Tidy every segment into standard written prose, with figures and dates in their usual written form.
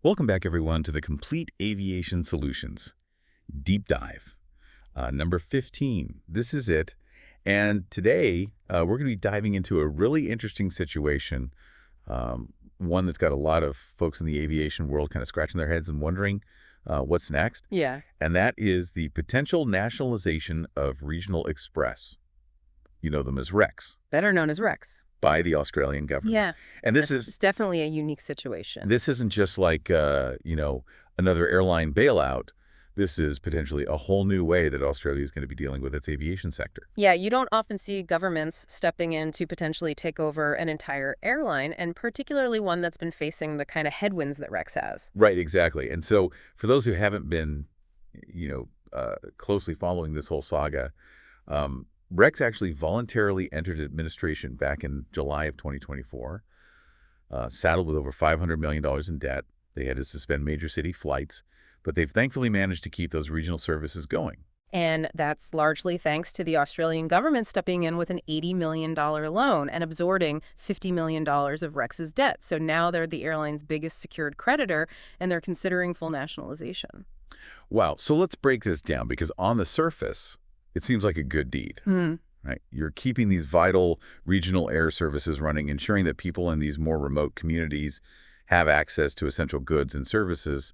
Welcome back, everyone, to the Complete Aviation Solutions Deep Dive. Number 15. This is it. And today, we're going to be diving into a really interesting situation, one that's got a lot of folks in the aviation world kind of scratching their heads and wondering what's next. Yeah, And that is the potential nationalization of regional express. You know them as REX, better known as Rex. by the Australian government. Yeah, And this it's is definitely a unique situation. This isn't just like, another airline bailout. This is potentially a whole new way that Australia is going to be dealing with its aviation sector. Yeah, you don't often see governments stepping in to potentially take over an entire airline, and particularly one that's been facing the kind of headwinds that Rex has. Right, exactly. And so for those who haven't been, closely following this whole saga, Rex actually voluntarily entered administration back in July of 2024, saddled with over $500 million in debt. They had to suspend major city flights, but they've thankfully managed to keep those regional services going. And that's largely thanks to the Australian government stepping in with an $80 million loan and absorbing $50 million of Rex's debt. So now they're the airline's biggest secured creditor, and they're considering full nationalization. Wow. So let's break this down, because on the surface, it seems like a good deed, right? You're keeping these vital regional air services running, ensuring that people in these more remote communities have access to essential goods and services,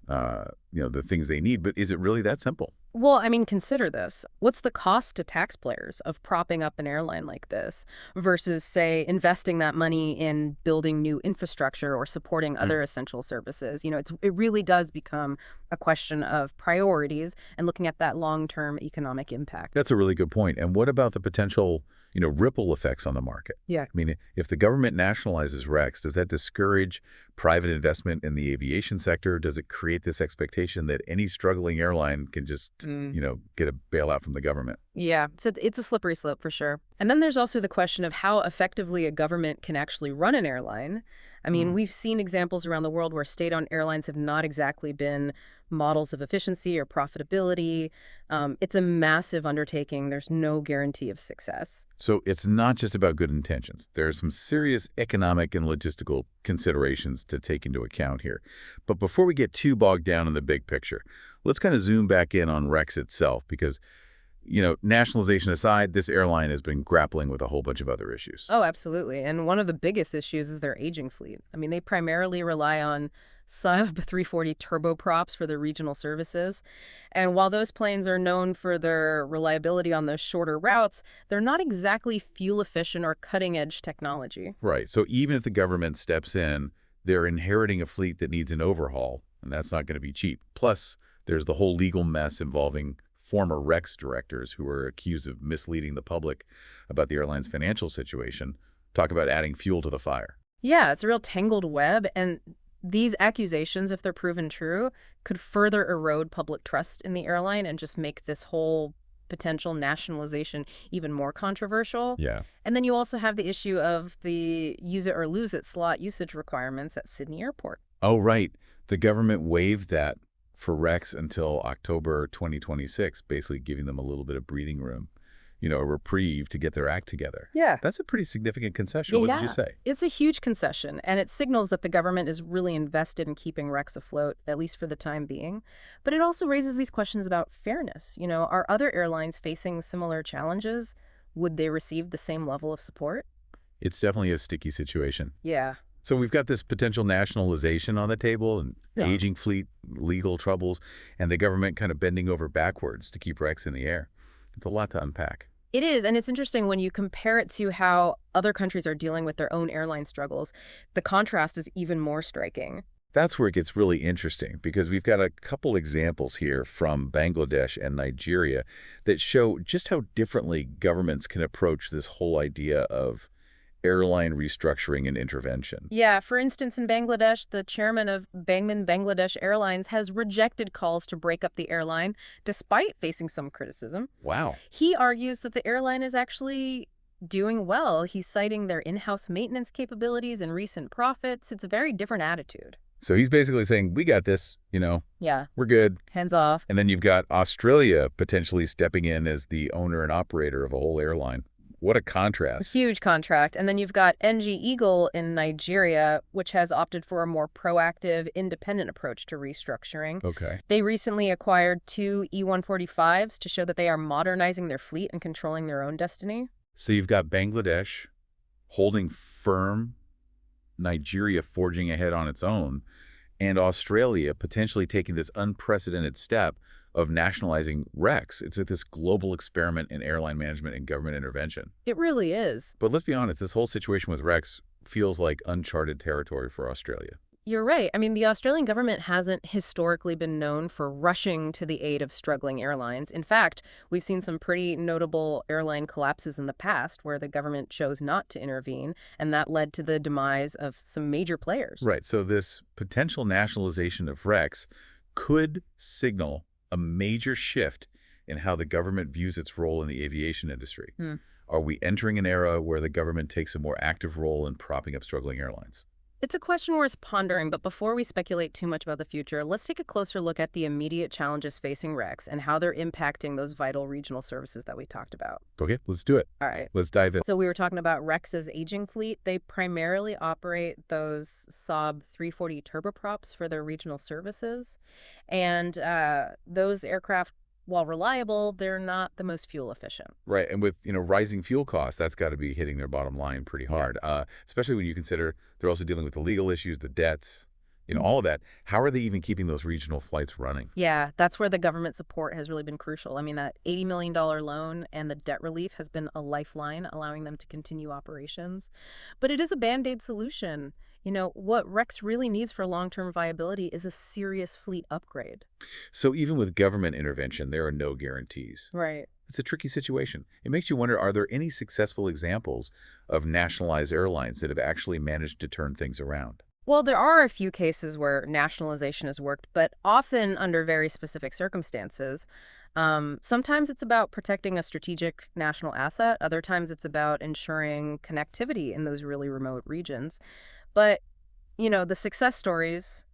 the things they need. But is it really that simple? Well, I mean, consider this. What's the cost to taxpayers of propping up an airline like this versus, say, investing that money in building new infrastructure or supporting other essential services? It really does become a question of priorities and looking at that long-term economic impact. That's a really good point. And what about the potential, ripple effects on the market? Yeah. I mean, if the government nationalizes Rex, does that discourage private investment in the aviation sector? Does it create this expectation that any struggling airline can just, get a bailout from the government? Yeah, it's a slippery slope for sure. And then there's also the question of how effectively a government can actually run an airline. I mean, we've seen examples around the world where state-owned airlines have not exactly been models of efficiency or profitability. It's a massive undertaking. There's no guarantee of success. So it's not just about good intentions. There are some serious economic and logistical considerations to take into account here. But before we get too bogged down in the big picture, let's kind of zoom back in on Rex itself, because, nationalization aside, this airline has been grappling with a whole bunch of other issues. Oh, absolutely. And one of the biggest issues is their aging fleet. I mean, they primarily rely on Saab 340 turboprops for their regional services. And while those planes are known for their reliability on those shorter routes, they're not exactly fuel efficient or cutting edge technology. Right. So even if the government steps in, they're inheriting a fleet that needs an overhaul, and that's not going to be cheap. Plus, there's the whole legal mess involving former Rex directors who were accused of misleading the public about the airline's financial situation. Talk about adding fuel to the fire. Yeah, it's a real tangled web. And these accusations, if they're proven true, could further erode public trust in the airline and just make this whole potential nationalization even more controversial. Yeah. And then you also have the issue of the use it or lose it slot usage requirements at Sydney Airport. Oh, right. The government waived that for Rex until October 2026, basically giving them a little bit of breathing room, a reprieve to get their act together. Yeah. That's a pretty significant concession. What did you say? It's a huge concession, and it signals that the government is really invested in keeping Rex afloat, at least for the time being. But it also raises these questions about fairness. Are other airlines facing similar challenges? Would they receive the same level of support? It's definitely a sticky situation. Yeah. So we've got this potential nationalization on the table, and aging fleet, legal troubles, and the government kind of bending over backwards to keep Rex in the air. It's a lot to unpack. It is, and it's interesting when you compare it to how other countries are dealing with their own airline struggles. The contrast is even more striking. That's where it gets really interesting, because we've got a couple examples here from Bangladesh and Nigeria that show just how differently governments can approach this whole idea of airline restructuring and intervention. Yeah, for instance, in Bangladesh, the chairman of Bangladesh Airlines has rejected calls to break up the airline, despite facing some criticism. Wow. He argues that the airline is actually doing well. He's citing their in-house maintenance capabilities and recent profits. It's a very different attitude. So he's basically saying, we got this, Yeah, we're good. hands off. And then you've got Australia potentially stepping in as the owner and operator of a whole airline. What a contrast. Huge contract. And then you've got NG Eagle in Nigeria, which has opted for a more proactive, independent approach to restructuring. Okay. They recently acquired two E-145s to show that they are modernizing their fleet and controlling their own destiny. So you've got Bangladesh holding firm, Nigeria forging ahead on its own, and Australia potentially taking this unprecedented step of nationalizing Rex. It's this global experiment in airline management and government intervention. It really is. But let's be honest, this whole situation with Rex feels like uncharted territory for Australia. You're right. I mean, the Australian government hasn't historically been known for rushing to the aid of struggling airlines. In fact, we've seen some pretty notable airline collapses in the past where the government chose not to intervene, and that led to the demise of some major players. Right, so this potential nationalization of Rex could signal a major shift in how the government views its role in the aviation industry. Hmm. Are we entering an era where the government takes a more active role in propping up struggling airlines? It's a question worth pondering, but before we speculate too much about the future, let's take a closer look at the immediate challenges facing Rex and how they're impacting those vital regional services that we talked about. Okay, let's do it. All right. Let's dive in. So we were talking about Rex's aging fleet. They primarily operate those Saab 340 turboprops for their regional services. And those aircraft, while reliable, they're not the most fuel efficient. Right, and with rising fuel costs, that's got to be hitting their bottom line pretty hard, especially when you consider they're also dealing with the legal issues, the debts, all of that. How are they even keeping those regional flights running? Yeah, that's where the government support has really been crucial. I mean, that $80 million loan and the debt relief has been a lifeline, allowing them to continue operations. But it is a Band-Aid solution. What Rex really needs for long-term viability is a serious fleet upgrade. So even with government intervention, there are no guarantees. Right. It's a tricky situation. It makes you wonder, are there any successful examples of nationalized airlines that have actually managed to turn things around? Well, there are a few cases where nationalization has worked, but often under very specific circumstances. Sometimes it's about protecting a strategic national asset. Other times it's about ensuring connectivity in those really remote regions. But, the success stories,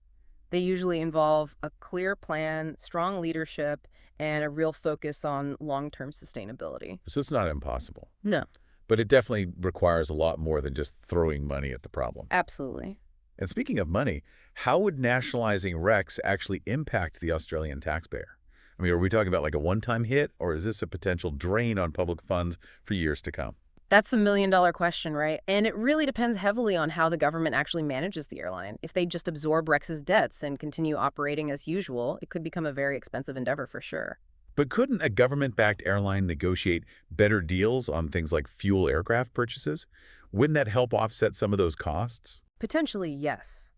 they usually involve a clear plan, strong leadership, and a real focus on long-term sustainability. So it's not impossible, No, but it definitely requires a lot more than just throwing money at the problem. absolutely. And speaking of money, how would nationalizing Rex actually impact the Australian taxpayer? I mean, are we talking about like a one-time hit, or is this a potential drain on public funds for years to come? That's the million-dollar question, right? And it really depends heavily on how the government actually manages the airline. If they just absorb Rex's debts and continue operating as usual, it could become a very expensive endeavor for sure. But couldn't a government-backed airline negotiate better deals on things like fuel aircraft purchases? Wouldn't that help offset some of those costs? Potentially, yes.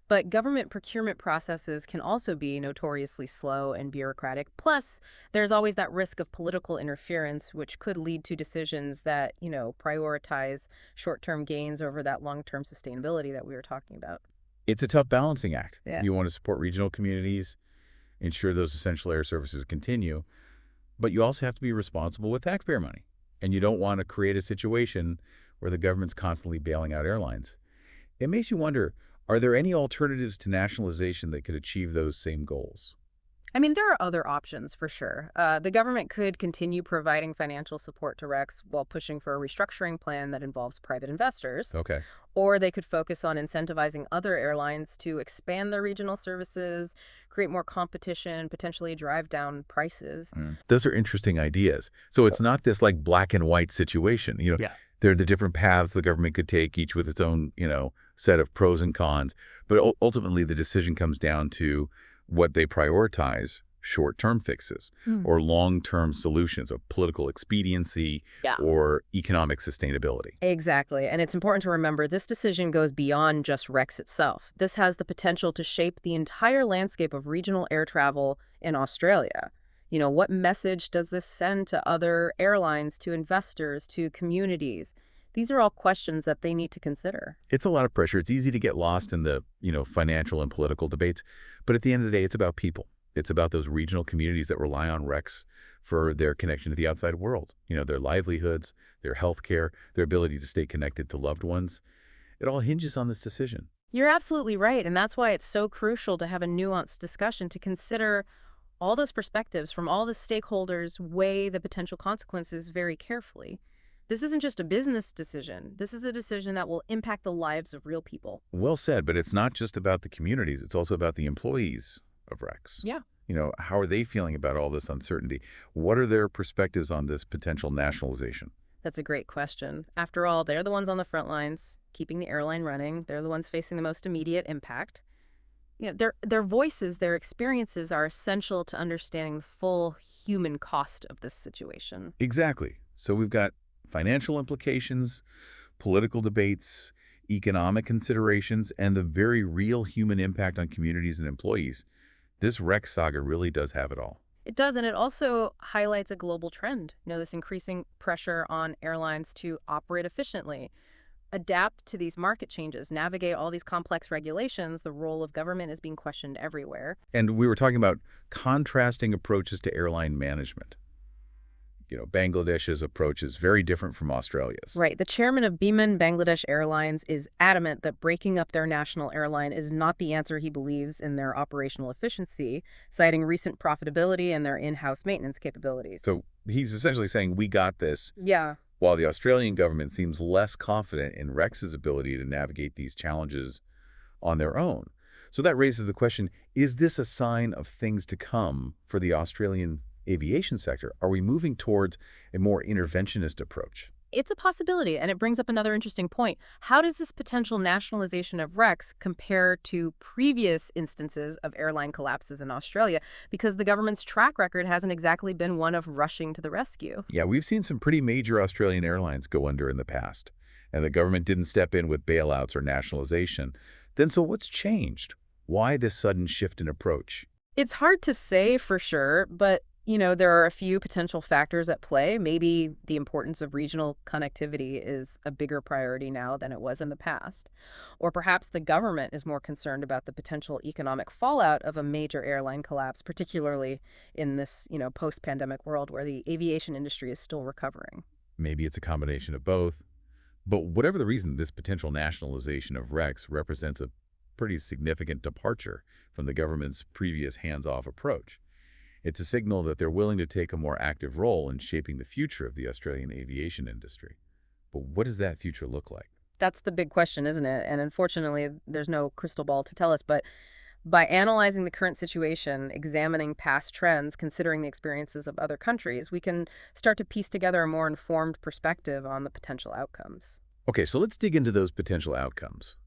But government procurement processes can also be notoriously slow and bureaucratic. Plus, there's always that risk of political interference, which could lead to decisions that, prioritize short-term gains over that long-term sustainability that we were talking about. It's a tough balancing act. Yeah. You want to support regional communities, ensure those essential air services continue, but you also have to be responsible with taxpayer money. And you don't want to create a situation where the government's constantly bailing out airlines. It makes you wonder, are there any alternatives to nationalization that could achieve those same goals? I mean, there are other options for sure. The government could continue providing financial support to Rex while pushing for a restructuring plan that involves private investors. Okay. Or they could focus on incentivizing other airlines to expand their regional services, create more competition, potentially drive down prices. Those are interesting ideas. So it's not this like black and white situation. Yeah. There are the different paths the government could take, each with its own, set of pros and cons. But ultimately, the decision comes down to what they prioritize, short-term fixes or long-term solutions of political expediency or economic sustainability. Exactly. And it's important to remember this decision goes beyond just Rex itself. This has the potential to shape the entire landscape of regional air travel in Australia. What message does this send to other airlines, to investors, to communities? These are all questions that they need to consider. It's a lot of pressure. It's easy to get lost in the, financial and political debates. But at the end of the day, it's about people. It's about those regional communities that rely on Rex for their connection to the outside world. Their livelihoods, their health care, their ability to stay connected to loved ones. It all hinges on this decision. You're absolutely right. And that's why it's so crucial to have a nuanced discussion to consider all those perspectives from all the stakeholders, weigh the potential consequences very carefully. This isn't just a business decision. This is a decision that will impact the lives of real people. Well said, but it's not just about the communities. It's also about the employees of Rex. Yeah. How are they feeling about all this uncertainty? What are their perspectives on this potential nationalization? That's a great question. After all, they're the ones on the front lines, keeping the airline running. They're the ones facing the most immediate impact. Their voices, their experiences are essential to understanding the full human cost of this situation. Exactly. So we've got financial implications, political debates, economic considerations, and the very real human impact on communities and employees. This Rex saga really does have it all. It does, and it also highlights a global trend. This increasing pressure on airlines to operate efficiently, adapt to these market changes, navigate all these complex regulations. The role of government is being questioned everywhere. And we were talking about contrasting approaches to airline management. Bangladesh's approach is very different from Australia's. Right. The chairman of Biman Bangladesh Airlines is adamant that breaking up their national airline is not the answer. He believes in their operational efficiency, citing recent profitability and their in-house maintenance capabilities. So he's essentially saying, we got this, Yeah. while the Australian government seems less confident in Rex's ability to navigate these challenges on their own. So that raises the question, is this a sign of things to come for the Australian aviation sector? Are we moving towards a more interventionist approach? It's a possibility, and it brings up another interesting point. How does this potential nationalization of Rex compare to previous instances of airline collapses in Australia? Because the government's track record hasn't exactly been one of rushing to the rescue. Yeah, we've seen some pretty major Australian airlines go under in the past, and the government didn't step in with bailouts or nationalization. Then so what's changed? Why this sudden shift in approach? It's hard to say for sure, but there are a few potential factors at play. Maybe the importance of regional connectivity is a bigger priority now than it was in the past. Or perhaps the government is more concerned about the potential economic fallout of a major airline collapse, particularly in this, post-pandemic world where the aviation industry is still recovering. Maybe it's a combination of both. But whatever the reason, this potential nationalization of Rex represents a pretty significant departure from the government's previous hands-off approach. It's a signal that they're willing to take a more active role in shaping the future of the Australian aviation industry. But what does that future look like? That's the big question, isn't it? And unfortunately, there's no crystal ball to tell us. But by analyzing the current situation, examining past trends, considering the experiences of other countries, we can start to piece together a more informed perspective on the potential outcomes. Okay, so let's dig into those potential outcomes.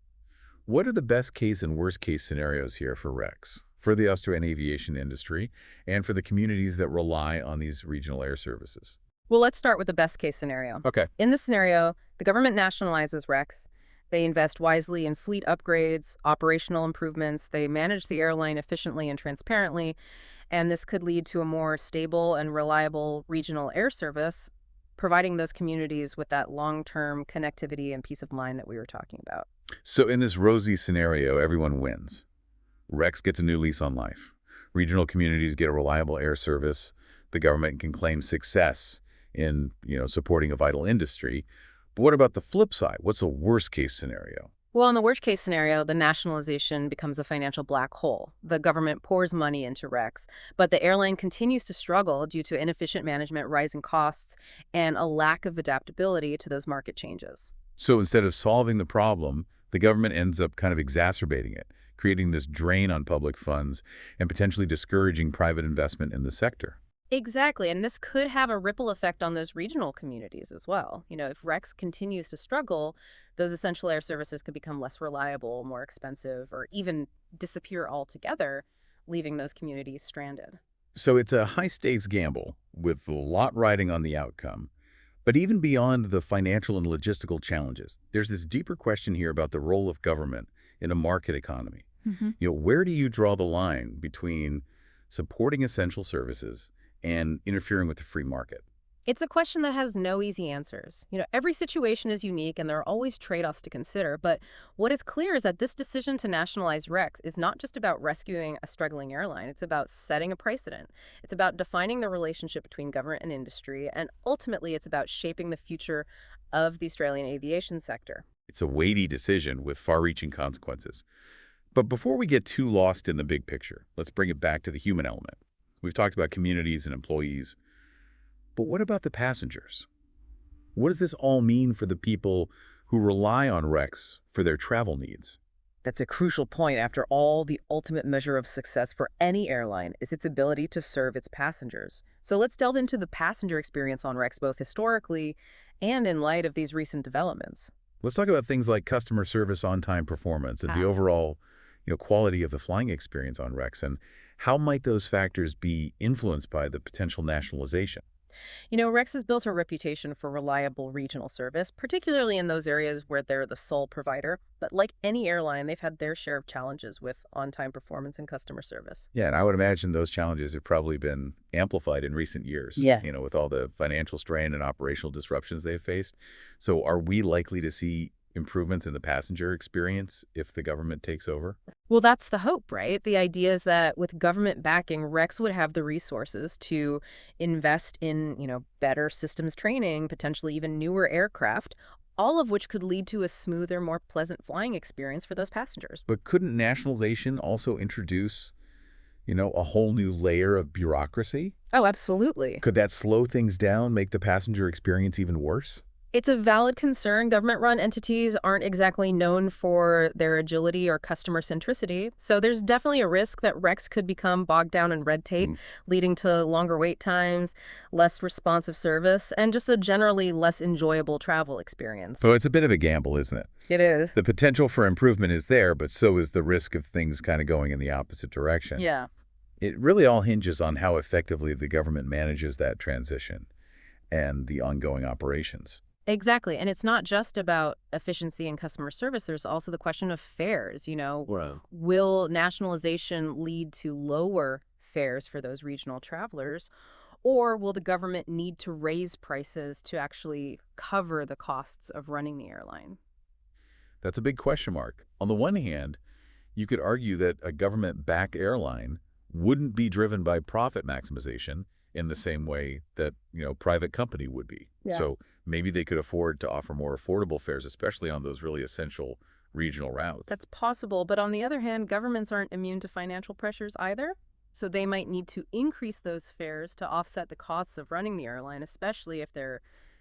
What are the best case and worst case scenarios here for Rex, for the Australian aviation industry, and for the communities that rely on these regional air services? Well, let's start with the best case scenario. Okay. In this scenario, the government nationalizes Rex. They invest wisely in fleet upgrades, operational improvements. They manage the airline efficiently and transparently. And this could lead to a more stable and reliable regional air service, providing those communities with that long-term connectivity and peace of mind that we were talking about. So in this rosy scenario, everyone wins. Rex gets a new lease on life. Regional communities get a reliable air service. The government can claim success in, supporting a vital industry. But what about the flip side? What's a worst-case scenario? Well, in the worst-case scenario, the nationalization becomes a financial black hole. The government pours money into Rex, but the airline continues to struggle due to inefficient management, rising costs, and a lack of adaptability to those market changes. So instead of solving the problem, the government ends up kind of exacerbating it, creating this drain on public funds and potentially discouraging private investment in the sector. Exactly, and this could have a ripple effect on those regional communities as well. If Rex continues to struggle, those essential air services could become less reliable, more expensive, or even disappear altogether, leaving those communities stranded. So it's a high-stakes gamble with a lot riding on the outcome. But even beyond the financial and logistical challenges, there's this deeper question here about the role of government in a market economy. Where do you draw the line between supporting essential services and interfering with the free market? It's a question that has no easy answers. Every situation is unique and there are always trade-offs to consider. But what is clear is that this decision to nationalize Rex is not just about rescuing a struggling airline. It's about setting a precedent. It's about defining the relationship between government and industry. And ultimately, it's about shaping the future of the Australian aviation sector. It's a weighty decision with far-reaching consequences. But before we get too lost in the big picture, let's bring it back to the human element. We've talked about communities and employees. But what about the passengers? What does this all mean for the people who rely on Rex for their travel needs? That's a crucial point. After all, the ultimate measure of success for any airline is its ability to serve its passengers. So let's delve into the passenger experience on Rex, both historically and in light of these recent developments. Let's talk about things like customer service, on-time performance, and the Ah. overall, quality of the flying experience on Rex. And how might those factors be influenced by the potential nationalization? Rex has built a reputation for reliable regional service, particularly in those areas where they're the sole provider. But like any airline, they've had their share of challenges with on-time performance and customer service. Yeah, and I would imagine those challenges have probably been amplified in recent years, Yeah. with all the financial strain and operational disruptions they've faced. So are we likely to see improvements in the passenger experience if the government takes over? Well, that's the hope, right? The idea is that with government backing, Rex would have the resources to invest in, better systems training, potentially even newer aircraft, all of which could lead to a smoother, more pleasant flying experience for those passengers. But couldn't nationalization also introduce, a whole new layer of bureaucracy? Oh, absolutely. Could that slow things down, make the passenger experience even worse? It's a valid concern. Government-run entities aren't exactly known for their agility or customer centricity, so there's definitely a risk that Rex could become bogged down in red tape, Mm. leading to longer wait times, less responsive service, and just a generally less enjoyable travel experience. So it's a bit of a gamble, isn't it? It is. The potential for improvement is there, but so is the risk of things kind of going in the opposite direction. Yeah. It really all hinges on how effectively the government manages that transition and the ongoing operations. Exactly. And it's not just about efficiency and customer service. There's also the question of fares. Wow. Will nationalization lead to lower fares for those regional travelers? Or will the government need to raise prices to actually cover the costs of running the airline? That's a big question mark. On the one hand, you could argue that a government-backed airline wouldn't be driven by profit maximization in the same way that, private company would be. Yeah. So maybe they could afford to offer more affordable fares, especially on those really essential regional routes. That's possible. But on the other hand, governments aren't immune to financial pressures either. So they might need to increase those fares to offset the costs of running the airline, especially if they're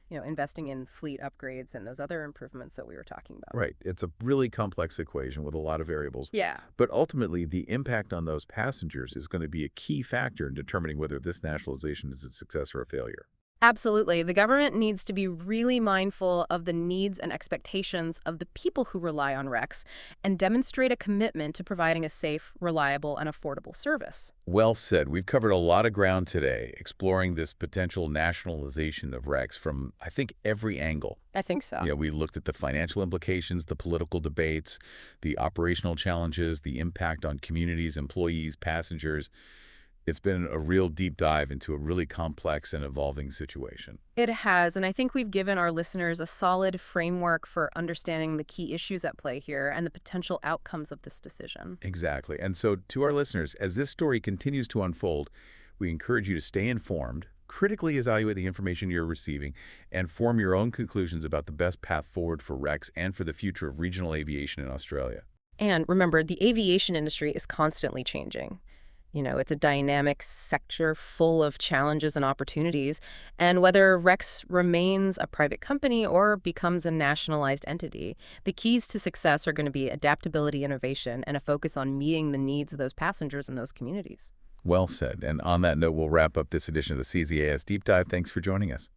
investing in fleet upgrades and those other improvements that we were talking about. Right. It's a really complex equation with a lot of variables. Yeah. But ultimately, the impact on those passengers is going to be a key factor in determining whether this nationalization is a success or a failure. Absolutely. The government needs to be really mindful of the needs and expectations of the people who rely on Rex and demonstrate a commitment to providing a safe, reliable, and affordable service. Well said. We've covered a lot of ground today, exploring this potential nationalization of Rex from, I think, every angle. I think so. We looked at the financial implications, the political debates, the operational challenges, the impact on communities, employees, passengers. It's been a real deep dive into a really complex and evolving situation. It has, and I think we've given our listeners a solid framework for understanding the key issues at play here and the potential outcomes of this decision. Exactly. And so to our listeners, as this story continues to unfold, we encourage you to stay informed, critically evaluate the information you're receiving, and form your own conclusions about the best path forward for Rex and for the future of regional aviation in Australia. And remember, the aviation industry is constantly changing. It's a dynamic sector full of challenges and opportunities. And whether Rex remains a private company or becomes a nationalized entity, the keys to success are going to be adaptability, innovation, and a focus on meeting the needs of those passengers and those communities. Well said. And on that note, we'll wrap up this edition of the CZAS Deep Dive. Thanks for joining us.